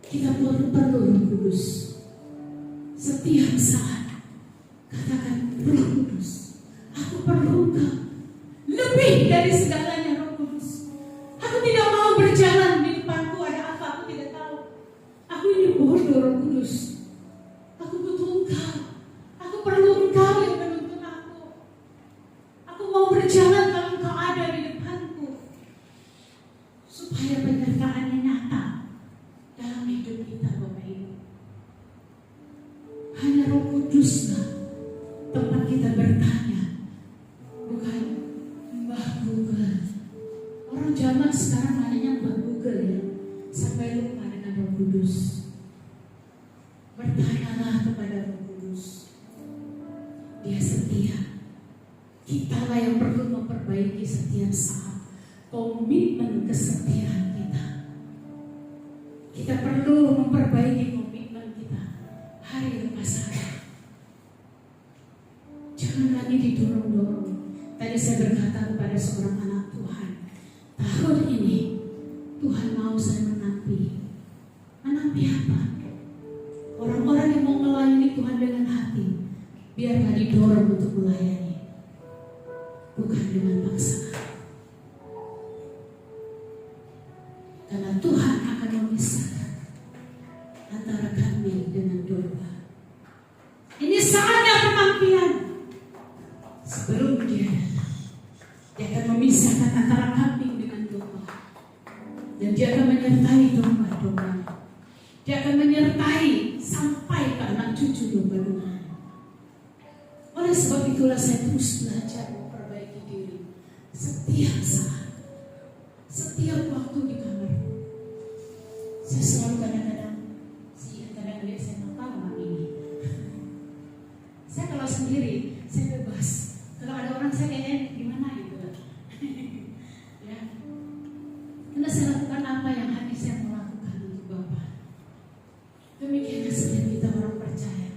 S4: Kita perlu Roh Kudus. Setiap saat katakan, Roh Kudus, aku perlu Engkau lebih dari segalanya. Roh Kudus, aku tidak mau berjalan di depanku ada apa, aku tidak tahu. Aku ini bodoh. Roh Kudus, aku butuh Engkau. Aku perlu Engkau yang menuntun aku. Aku mau berjalan kalau Engkau ada di depanku, supaya penyertaannya nyata dalam hidup kita, Bapak Ibu. Hanya Roh Kuduslah tempat kita bertanya, bukan Mbah Google. Orang zaman sekarang nanya Mbah Google ya, sampai lupa dengan Roh Kudus. setiap saat. Komitmen kesetiaan kita. Kita perlu memperbaiki komitmen kita hari lepas hari. Jangan lagi didorong-dorong. Tadi saya berkata kepada seorang anak Tuhan, tahun ini Tuhan mau saya menapi. Menapi apa? Orang-orang yang mau melayani Tuhan dengan hati, biarlah didorong untuk melayani, bukan dengan paksaan. Karena Tuhan akan memisahkan antara kambing dengan domba. Ini saatnya penampian. Sebelum dia datang, dia akan memisahkan antara kambing dengan domba. Dan dia akan menyertai domba-domba. Dia akan menyertai sampai ke anak cucu domba-domba. Oleh sebab itulah saya terus belajar memperbaiki diri setiap saat, setiap waktu di kamar. Saya selalu kadang-kadang lihat saya tahu ini. Saya kalau sendiri saya bebas. Kalau ada orang saya kayaknya gimana gitu. Ya. Karena saya lakukan apa yang hati saya mau lakukan untuk Bapa. Demikianlah setiap kita orang percaya.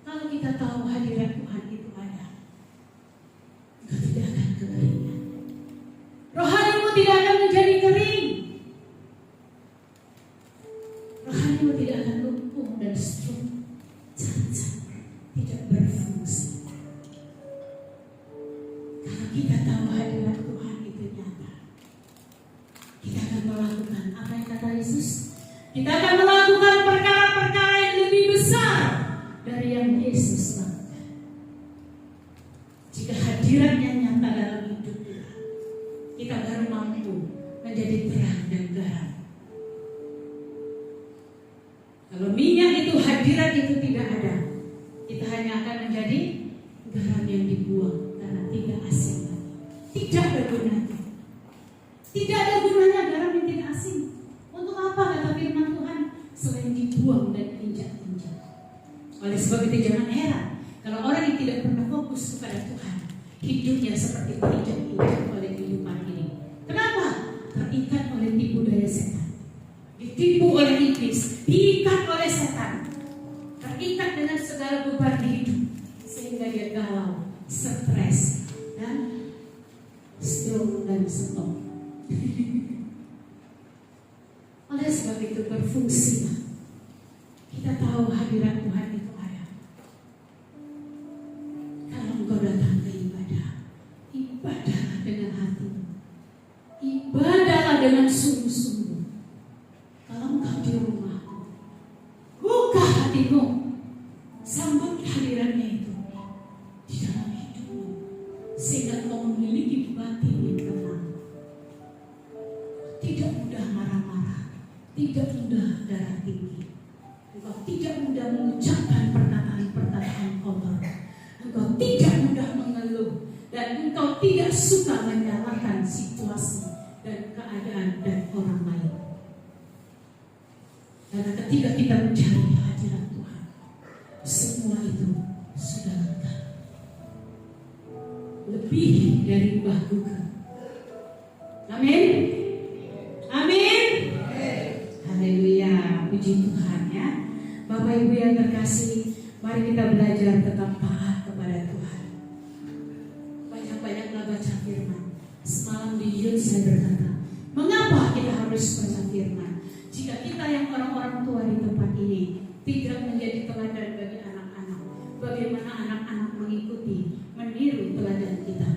S4: Kalau kita tahu hadirat Tuhan itu ada, engkau tidak akan kekeringan. Rohanimu tidak akan menjadi kering. Rohanimu tidak akan lumpuh dan stroke, cacat, tidak berfungsi. Kalau kita tahu hadirat Tuhan itu nyata, kita akan melakukan apa yang kata Yesus. Kita akan melakukan perkara-perkara yang lebih besar dari yang Yesus lakukan. Jika hadiratnya nyata dalam hidup kita baru mampu menjadi terang dan garam. Kalau minyak itu hadirat itu tidak ada, kita hanya akan menjadi garam yang dibuang karena tidak asin lagi. Tidak ada gunanya. Tidak ada gunanya garam yang tidak asin. Untuk apa kata firman Tuhan? Selain dibuang dan injak-injak. Oleh sebab itu jangan heran kalau orang yang tidak pernah fokus kepada Tuhan, hidupnya seperti terinjak-injak oleh kehidupan ini. Kenapa? Terikat oleh tipu daya setan, ditipu oleh iblis, diikat oleh setan, terikat dengan segala beban di hidup, sehingga dia galau, stres, dan stroke dan stop. Oleh sebab itu berfungsilah. Kita tahu hadirat Tuhan itu ada. Kalau engkau datang ke ibadah, ibadahlah dengan hati, ibadahlah dengan sungguh-sungguh. Kalau engkau di rumahmu, buka hatimu, sambut hadiratnya itu di dalam hidupmu, sehingga engkau memiliki batin yang tenang. Tidak mudah marah-marah, tidak mudah darah tinggi. Engkau tidak mudah mengucapkan perkataan-perkataan kotor. Engkau tidak mudah mengeluh, dan engkau tidak suka menyalahkan situasi dan keadaan dan orang lain. Karena ketika kita mencari hadirat Tuhan, semua itu sudah lengkap. Lebih dari bahuku. Amin. Amin. Haleluya, puji Tuhan ya. Bapak Ibu yang terkasih, mari kita belajar tetap taat kepada Tuhan. Banyak-banyaklah baca firman. Semalam di Yud saya berkata, mengapa kita harus baca firman? Jika kita yang orang-orang tua di tempat ini tidak menjadi teladan bagi anak-anak, bagaimana anak-anak mengikuti, meniru teladan kita?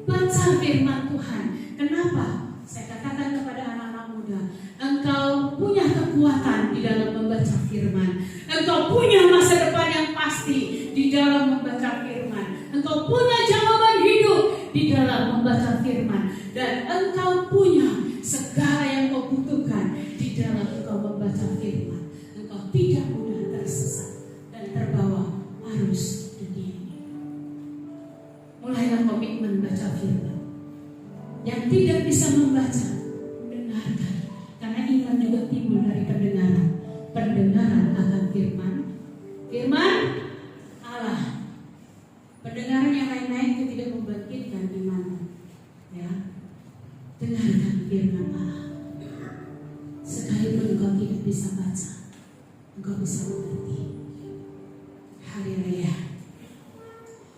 S4: Baca firman Tuhan. Kenapa? Saya katakan kepada anak-anak muda, engkau punya kekuatan di dalam membaca firman. Engkau punya masa depan yang pasti di dalam membaca firman. Engkau punya jawaban hidup di dalam membaca firman. Dan engkau punya segala yang kau butuhkan di dalam engkau membaca firman. Engkau tidak mudah tersesat dan terbawa arus dunia ini. Mulailah komitmen baca firman. Yang tidak bisa membaca, dengarkan. Karena iman juga timbul dari pendengaran. Pendengaran akan firman Allah. Pendengaran yang lain-lain itu tidak membangkitkan iman. Ya. dengarkan firman Allah. Sekalipun engkau tidak bisa baca, engkau bisa mengerti. Haleluya.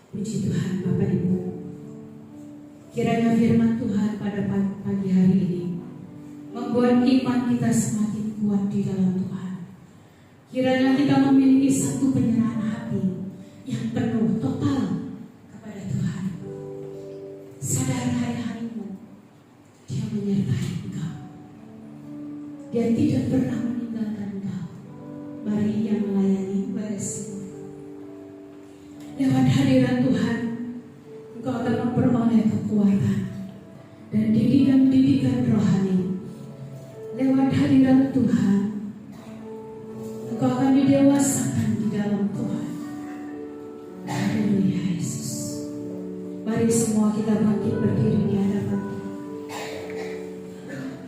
S4: Puji Tuhan Bapak Ibu. Kiranya firman Tuhan pada pagi hari ini membuat iman kita semakin kuat di dalam Tuhan. Kiranya kita memiliki satu penyerahan hati yang penuh total kepada Tuhan. Sadar hari-harimu Dia menyertai engkau. Dia tidak pernah meninggalkan engkau. Mari Ia melayani bersih. Lewat hadirat Tuhan, engkau akan memperoleh kekuatan dan didikan rohani. Lewat hadirat Tuhan, engkau akan didewasakan di dalam Tuhan. Haleluya Yesus. Mari semua kita bangkit berdiri di hadapan Tuhan.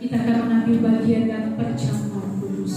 S4: Kita akan mengambil bagian dalam perjamuan kudus.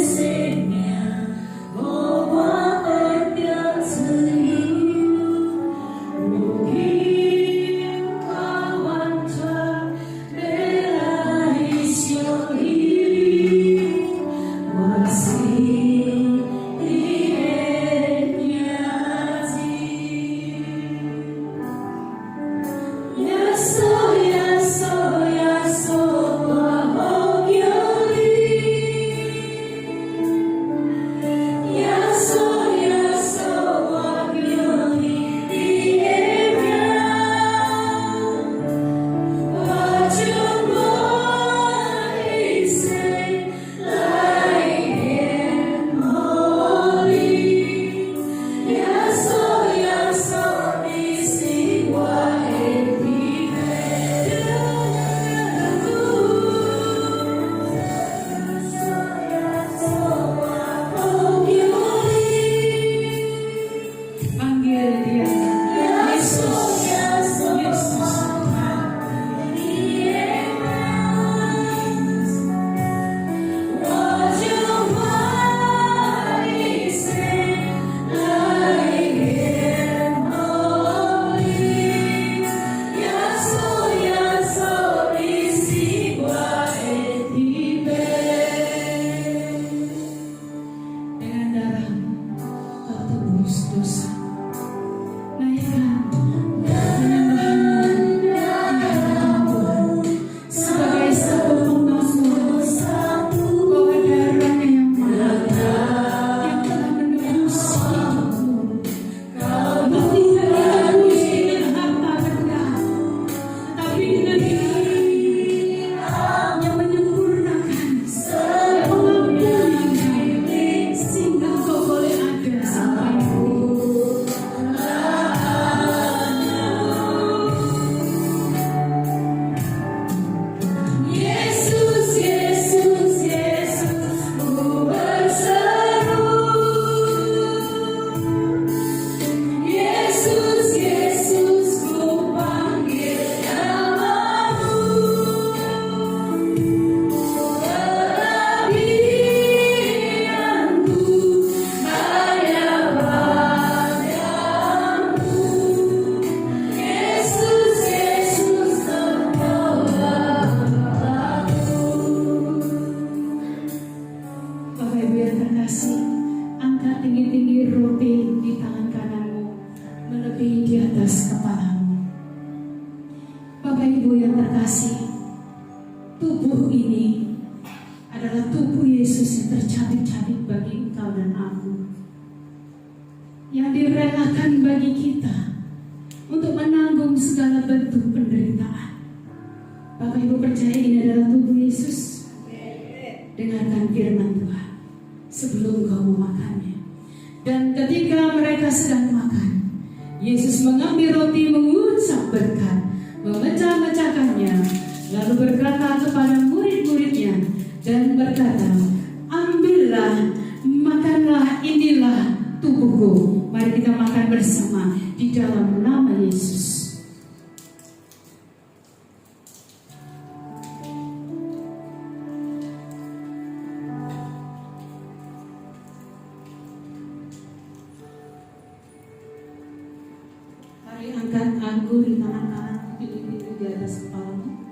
S3: Sing
S4: Bapak Ibu yang terkasih, angkat tinggi-tinggi roti di tangan kananmu, melebihi di atas kepalamu. Bapak Ibu yang terkasih, tubuh ini adalah tubuh Yesus yang tercabik-cabik bagi engkau dan aku, yang direlakan bagi kita untuk menanggung segala bentuk penderitaan. Bapak Ibu percaya ini adalah tubuh Yesus? Dengarkan firman Tuhan sebelum kau memakannya. Dan ketika mereka sedang makan, Yesus mengambil roti, mengucap berkat, memecah-mecahkannya, lalu berkata kepada murid-muridnya dan berkata, ambillah, makanlah, inilah tubuhku. Mari kita makan bersama di dalam nama Yesus. Mari angkat anggur di tangan kanan, di atas kepalamu.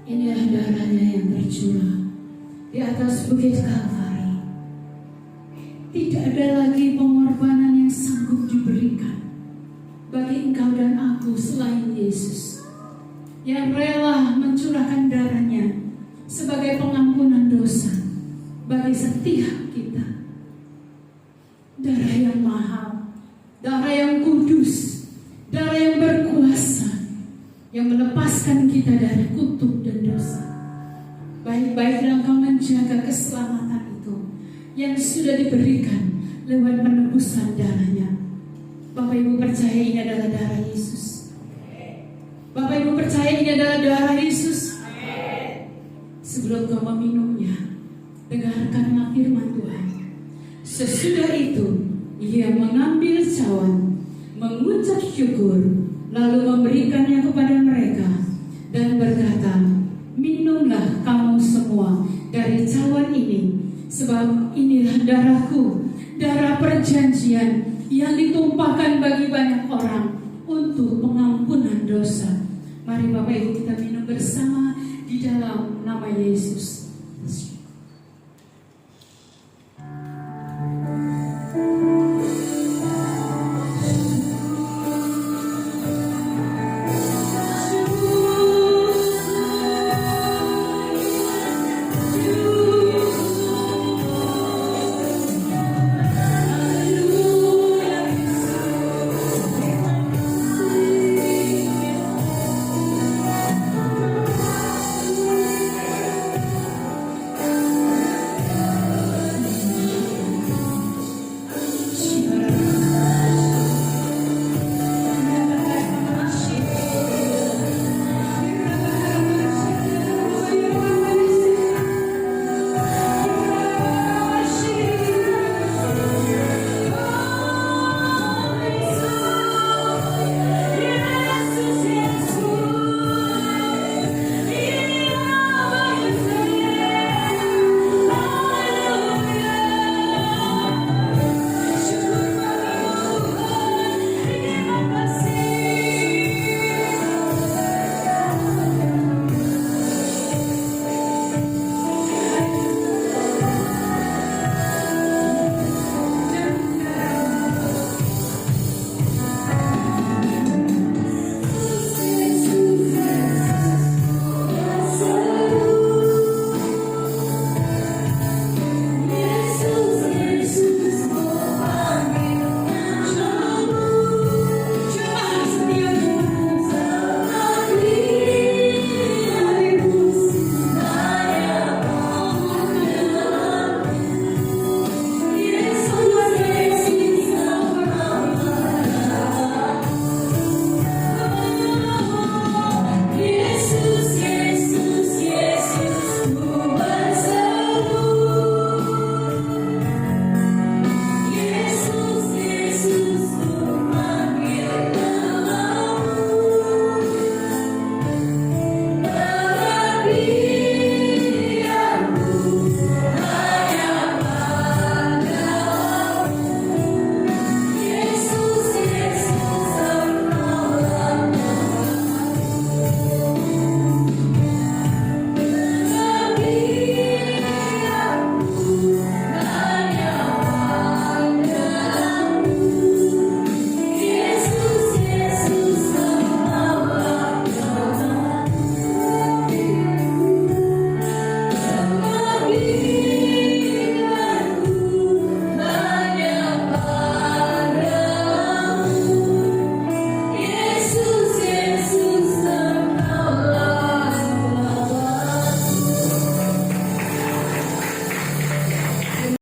S4: Inilah darahnya yang tercurah di atas bukit Kalvari. Tidak ada lagi pengorbanan yang sanggup diberikan bagi engkau dan aku selain Yesus, yang rela mencurahkan darahnya sebagai pengampunan dosa bagi setiap kita. Darah yang mahal, darah yang kudus, darah yang berkuasa, yang melepaskan kita dari kutuk dan dosa. Baik-baiklah engkau menjaga keselamatan itu yang sudah diberikan lewat penebusan darahnya. Bapak Ibu percaya ini adalah darah Yesus? Bapak Ibu percaya ini adalah darah Yesus? Sebelum kau meminumnya, dengarkanlah firman Tuhan. Sesudah itu, ia mengambil cawan, mengucap syukur, lalu memberikannya kepada mereka dan berkata, minumlah kamu semua dari cawan ini, sebab inilah darahku, darah perjanjian yang ditumpahkan bagi banyak orang untuk pengampunan dosa. Mari Bapak Ibu kita minum bersama di dalam nama Yesus.
S3: You